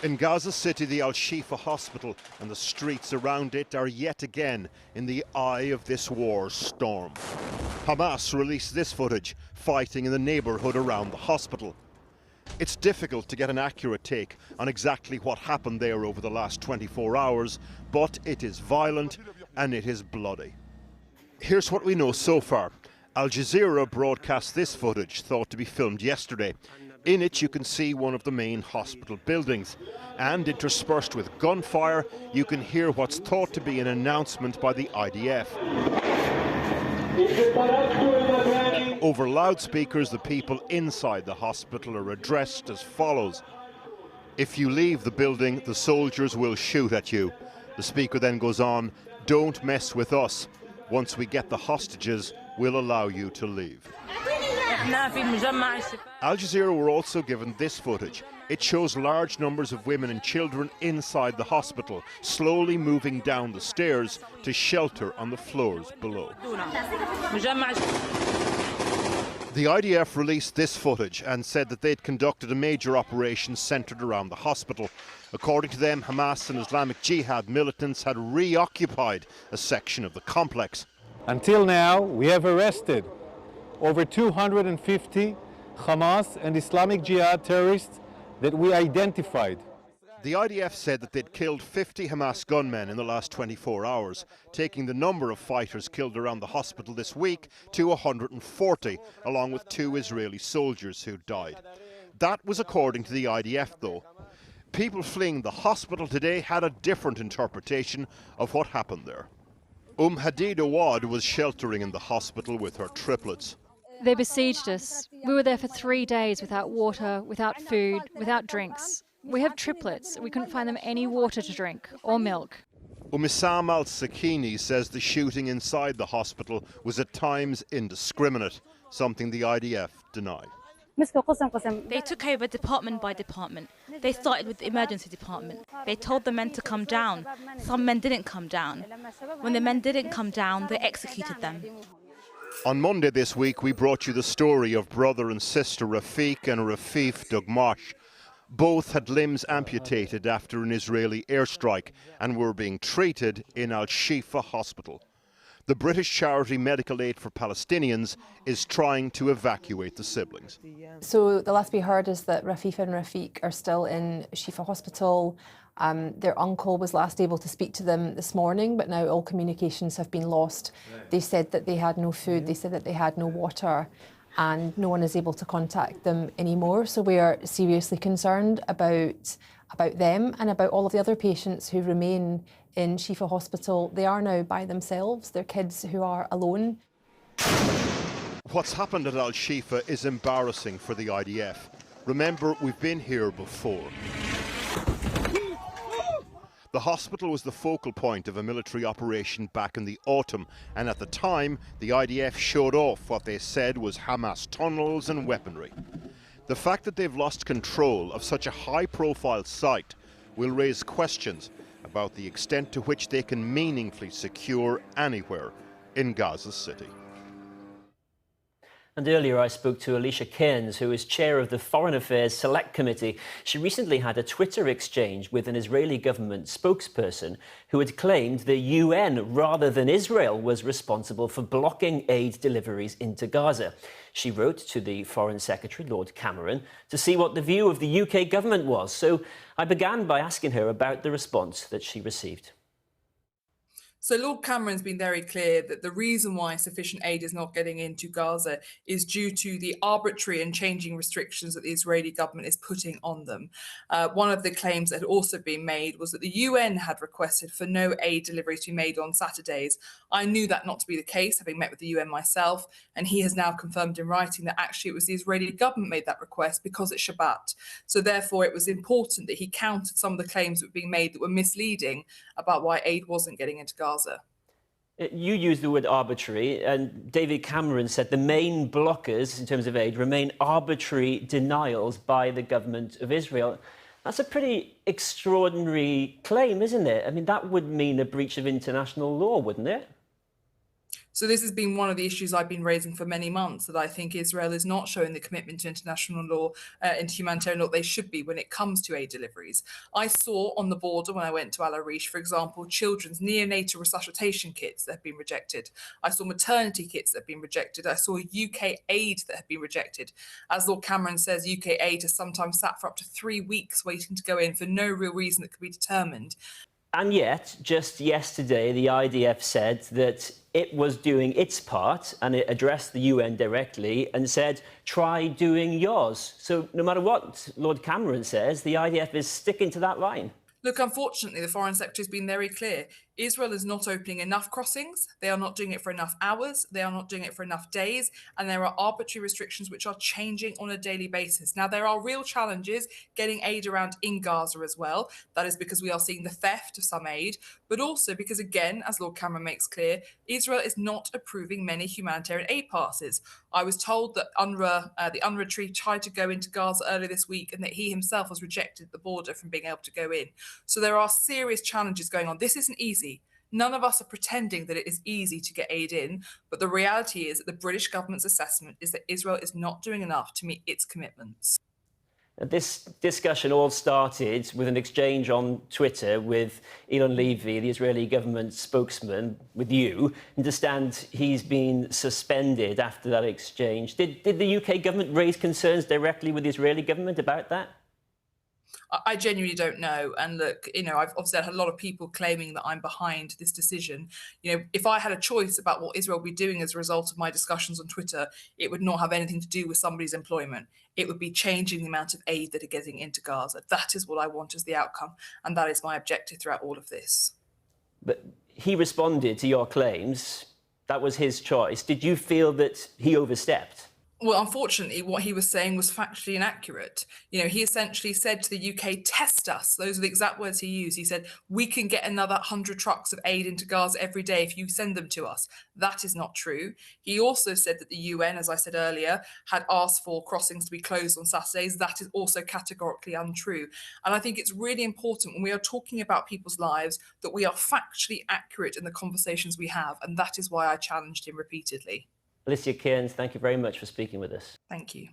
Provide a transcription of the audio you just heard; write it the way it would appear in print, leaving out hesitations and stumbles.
In Gaza City, the Al-Shifa hospital and the streets around it are yet again in the eye of this war storm. Hamas released this footage, fighting in the neighbourhood around the hospital. It's difficult to get an accurate take on exactly what happened there over the last 24 hours, but it is violent and it is bloody. Here's what we know so far. Al Jazeera broadcast this footage, thought to be filmed yesterday. In it you can see one of the main hospital buildings, and interspersed with gunfire you can hear what's thought to be an announcement by the IDF. Over loudspeakers, the people inside the hospital are addressed as follows: "If you leave the building, the soldiers will shoot at you." The speaker then goes on, "Don't mess with us. Once we get the hostages, we'll allow you to leave." Al Jazeera were also given this footage. It shows large numbers of women and children inside the hospital, slowly moving down the stairs to shelter on the floors below. The IDF released this footage and said that they'd conducted a major operation centred around the hospital. According to them, Hamas and Islamic Jihad militants had reoccupied a section of the complex. Until now, we have arrested over 250 Hamas and Islamic Jihad terrorists that we identified. The IDF said that they'd killed 50 Hamas gunmen in the last 24 hours, taking the number of fighters killed around the hospital this week to 140, along with 2 Israeli soldiers who died. That was according to the IDF, though. People fleeing the hospital today had a different interpretation of what happened there. Hadid Awad was sheltering in the hospital with her triplets. They besieged us. We were there for 3 days without water, without food, without drinks. We have triplets. We couldn't find them any water to drink or milk. Issam al-Sakini says the shooting inside the hospital was at times indiscriminate, something the IDF deny. They took over department by department. They started with the emergency department. They told the men to come down. Some men didn't come down. When the men didn't come down, they executed them. On Monday this week, we brought you the story of brother and sister Rafiq and Rafif Dugmash. Both had limbs amputated after an Israeli airstrike and were being treated in Al-Shifa hospital. The British charity Medical Aid for Palestinians is trying to evacuate the siblings. So the last we heard is that Rafif and Rafiq are still in Shifa hospital. Their uncle was last able to speak to them this morning, but now all communications have been lost. They said that they had no food, they said that they had no water, and no one is able to contact them anymore. So we are seriously concerned about them and about all of the other patients who remain in Shifa hospital. They are now by themselves. They're kids who are alone. What's happened at Al-Shifa is embarrassing for the IDF. Remember, we've been here before. The hospital was the focal point of a military operation back in the autumn, and at the time, the IDF showed off what they said was Hamas tunnels and weaponry. The fact that they've lost control of such a high-profile site will raise questions about the extent to which they can meaningfully secure anywhere in Gaza City. And earlier I spoke to Alicia Cairns, who is chair of the Foreign Affairs Select Committee. She recently had a Twitter exchange with an Israeli government spokesperson who had claimed the UN, rather than Israel, was responsible for blocking aid deliveries into Gaza. She wrote to the Foreign Secretary, Lord Cameron, to see what the view of the UK government was. So I began by asking her about the response that she received. So Lord Cameron's been very clear that the reason why sufficient aid is not getting into Gaza is due to the arbitrary and changing restrictions that the Israeli government is putting on them. One of the claims that had also been made was that the UN had requested for no aid deliveries to be made on Saturdays. I knew that not to be the case, having met with the UN myself, and he has now confirmed in writing that actually it was the Israeli government made that request because it's Shabbat. So therefore it was important that he countered some of the claims that were being made that were misleading about why aid wasn't getting into Gaza. You used the word arbitrary, and David Cameron said the main blockers in terms of aid remain arbitrary denials by the government of Israel. That's a pretty extraordinary claim, isn't it? I mean, that would mean a breach of international law, wouldn't it? So this has been one of the issues I've been raising for many months, that I think Israel is not showing the commitment to international law, into humanitarian law they should be when it comes to aid deliveries. I saw on the border when I went to Al Arish, for example, children's neonatal resuscitation kits that have been rejected. I saw maternity kits that have been rejected. I saw UK aid that have been rejected. As Lord Cameron says, UK aid has sometimes sat for up to 3 weeks waiting to go in for no real reason that could be determined. And yet, just yesterday, the IDF said that it was doing its part, and it addressed the UN directly and said, try doing yours. So no matter what Lord Cameron says, the IDF is sticking to that line. Look, unfortunately, the Foreign Secretary has been very clear. Israel is not opening enough crossings. They are not doing it for enough hours. They are not doing it for enough days. And there are arbitrary restrictions which are changing on a daily basis. Now, there are real challenges getting aid around in Gaza as well. That is because we are seeing the theft of some aid, but also because, again, as Lord Cameron makes clear, Israel is not approving many humanitarian aid passes. I was told that the UNRWA tree tried to go into Gaza earlier this week and that he himself was rejected at the border from being able to go in. So there are serious challenges going on. This isn't easy. None of us are pretending that it is easy to get aid in, but the reality is that the British government's assessment is that Israel is not doing enough to meet its commitments. This discussion all started with an exchange on Twitter with Elon Levy, the Israeli government spokesman, with you. Understand he's been suspended after that exchange. Did the UK government raise concerns directly with the Israeli government about that? I genuinely don't know. And look, I've obviously had a lot of people claiming that I'm behind this decision. If I had a choice about what Israel would be doing as a result of my discussions on Twitter, it would not have anything to do with somebody's employment. It would be changing the amount of aid that are getting into Gaza. That is what I want as the outcome. And that is my objective throughout all of this. But he responded to your claims. That was his choice. Did you feel that he overstepped? Well, unfortunately, what he was saying was factually inaccurate. He essentially said to the UK, test us. Those are the exact words he used. He said, we can get another 100 trucks of aid into Gaza every day if you send them to us. That is not true. He also said that the UN, as I said earlier, had asked for crossings to be closed on Saturdays. That is also categorically untrue. And I think it's really important when we are talking about people's lives that we are factually accurate in the conversations we have. And that is why I challenged him repeatedly. Alicia Kearns, thank you very much for speaking with us. Thank you.